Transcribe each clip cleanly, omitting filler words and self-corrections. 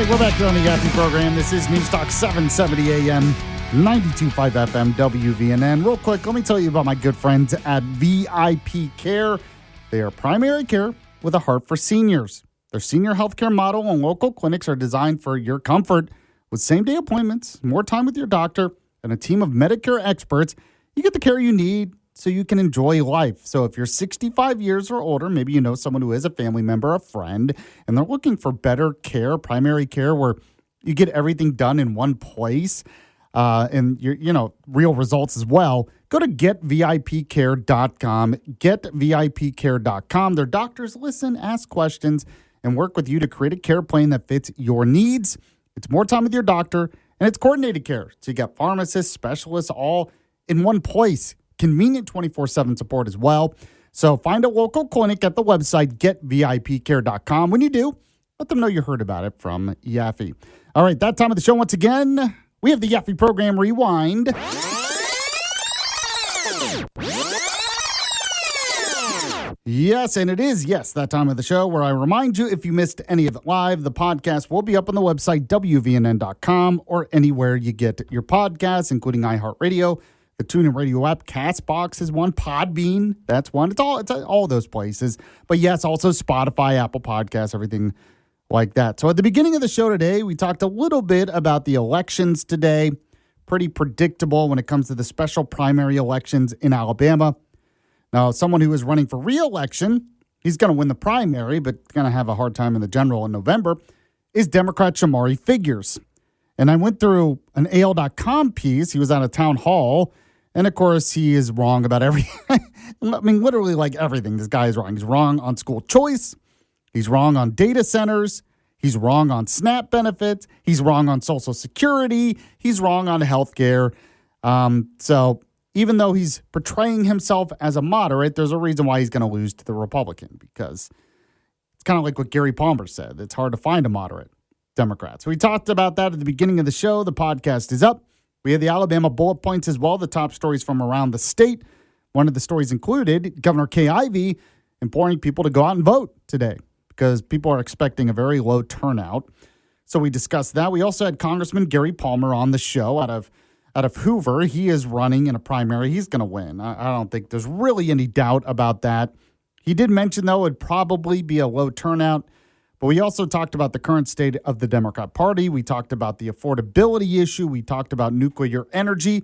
right, we're back here on the Yaffee program. This is News Talk 770 AM, 92.5 FM, WVNN. Real quick, let me tell you about my good friends at VIP Care. They are primary care with a heart for seniors. Their senior healthcare model and local clinics are designed for your comfort. With same-day appointments, more time with your doctor, and a team of Medicare experts, you get the care you need so you can enjoy life. So if you're 65 years or older, maybe you know someone who is a family member, a friend, and they're looking for better care, primary care, where you get everything done in one place, and real results as well, go to getvipcare.com, getvipcare.com. Their doctors listen, ask questions, and work with you to create a care plan that fits your needs. It's more time with your doctor, and it's coordinated care. So you got pharmacists, specialists, all in one place. Convenient 24/7 support as well. So find a local clinic at the website, getvipcare.com. When you do, let them know you heard about it from Yaffee. All right, that time of the show, once again, we have the Yaffee program Rewind. Yes, and it is, that time of the show where I remind you, if you missed any of it live, the podcast will be up on the website, WVNN.com, or anywhere you get your podcasts, including iHeartRadio, the TuneIn Radio app, CastBox is one, Podbean, that's one. It's all those places. But yes, also Spotify, Apple Podcasts, everything like that. So at the beginning of the show today, we talked a little bit about the elections today. Pretty predictable when it comes to the special primary elections in Alabama. Now, someone who is running for re-election, he's going to win the primary, but going to have a hard time in the general in November, is Democrat Shamari Figures. And I went through an AL.com piece. He was at a town hall. And, of course, he is wrong about everything. I mean, literally like everything. This guy is wrong. He's wrong on school choice. He's wrong on data centers. He's wrong on SNAP benefits. He's wrong on Social Security. He's wrong on health care. So even though he's portraying himself as a moderate, there's a reason why he's going to lose to the Republican, because it's kind of like what Gary Palmer said. It's hard to find a moderate Democrat. So we talked about that at the beginning of the show. The podcast is up. We had the Alabama bullet points as well, the top stories from around the state. One of the stories included Governor Kay Ivey imploring people to go out and vote today because people are expecting a very low turnout. So we discussed that. We also had Congressman Gary Palmer on the show out of Hoover. He is running in a primary. He's going to win. I don't think there's really any doubt about that. He did mention, though, it would probably be a low turnout. But we also talked about the current state of the Democrat Party. We talked about the affordability issue. We talked about nuclear energy,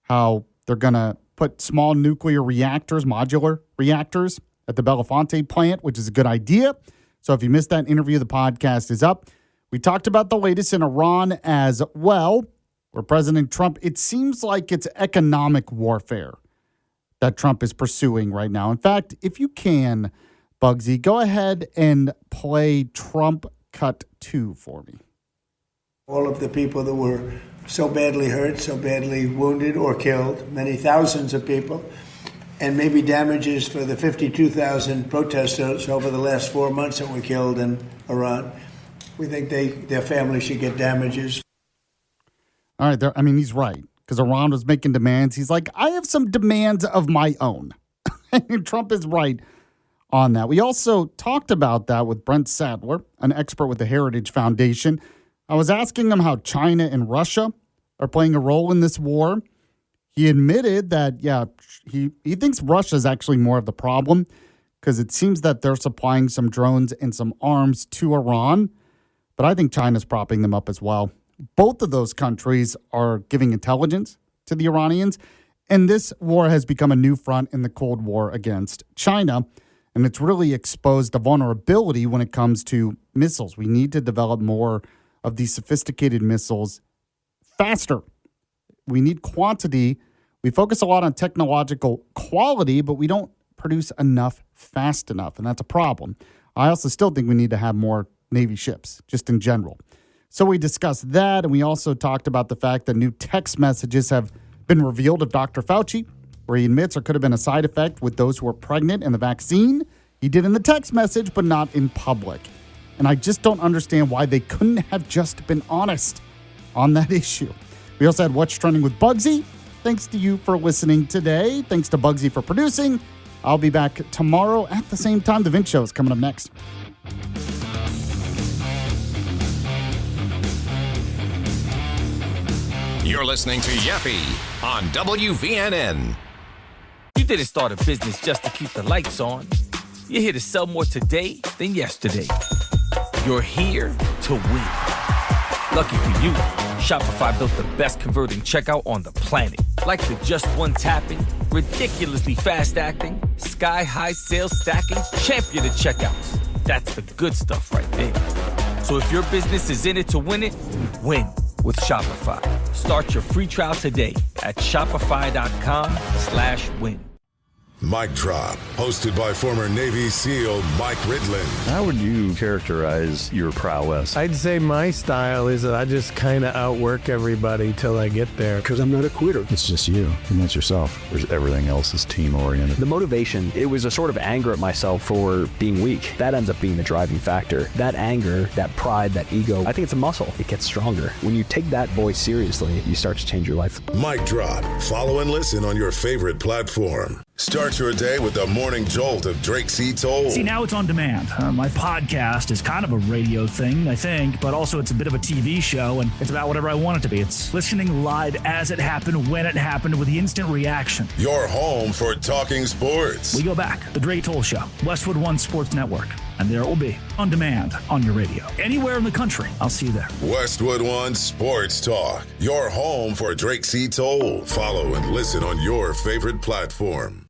how they're going to put small nuclear reactors, modular reactors, at the Belafonte plant, which is a good idea. So if you missed that interview, the podcast is up. We talked about the latest in Iran as well, where President Trump, it seems like it's economic warfare that Trump is pursuing right now. In fact, if you can, Bugsy, go ahead and play Trump Cut 2 for me. All of the people that were so badly hurt, so badly wounded or killed, many thousands of people, and maybe damages for the 52,000 protesters over the last 4 months that were killed in Iran. We think their families should get damages. All right, he's right, because Iran was making demands. He's like, I have some demands of my own. And Trump is right on that. We also talked about that with Brent Sadler, an expert with the Heritage Foundation. I was asking him how China and Russia are playing a role in this war. He admitted that, he thinks Russia is actually more of the problem because it seems that they're supplying some drones and some arms to Iran. But I think China's propping them up as well. Both of those countries are giving intelligence to the Iranians. And this war has become a new front in the Cold War against China. And it's really exposed the vulnerability when it comes to missiles. We need to develop more of these sophisticated missiles faster. We need quantity. We focus a lot on technological quality, but we don't produce enough fast enough. And that's a problem. I also still think we need to have more Navy ships, just in general. So we discussed that. And we also talked about the fact that new text messages have been revealed of Dr. Fauci, where he admits there could have been a side effect with those who are pregnant and the vaccine. He did in the text message, but not in public. And I just don't understand why they couldn't have just been honest on that issue. We also had What's Trending with Bugsy. Thanks to you for listening today. Thanks to Bugsy for producing. I'll be back tomorrow at the same time. The Vince Show is coming up next. You're listening to Yaffee on WVNN. You didn't start a business just to keep the lights on. You're here to sell more today than yesterday. You're here to win. Lucky for you, Shopify built the best converting checkout on the planet. Like the just one tapping, ridiculously fast acting, sky-high sales stacking, champion of checkouts. That's the good stuff right there. So if your business is in it to win it, win with Shopify. Start your free trial today at shopify.com/win. Mic Drop, hosted by former Navy SEAL Mike Ridlin. How would you characterize your prowess? I'd say my style is that I just kind of outwork everybody till I get there. Because I'm not a quitter. It's just you, and that's yourself. Whereas everything else is team-oriented. The motivation, it was a sort of anger at myself for being weak. That ends up being the driving factor. That anger, that pride, that ego, I think it's a muscle. It gets stronger. When you take that voice seriously, you start to change your life. Mic Drop. Follow and listen on your favorite platform. Start your day with the morning jolt of Drake C. Toll. See, now it's on demand. My podcast is kind of a radio thing, I think, but also it's a bit of a TV show, and it's about whatever I want it to be. It's listening live as it happened, when it happened, with the instant reaction. Your home for talking sports. We go back. The Drake Toll Show, Westwood One Sports Network. And there it will be, on demand, on your radio. Anywhere in the country, I'll see you there. Westwood One Sports Talk. Your home for Drake C. Toll. Follow and listen on your favorite platform.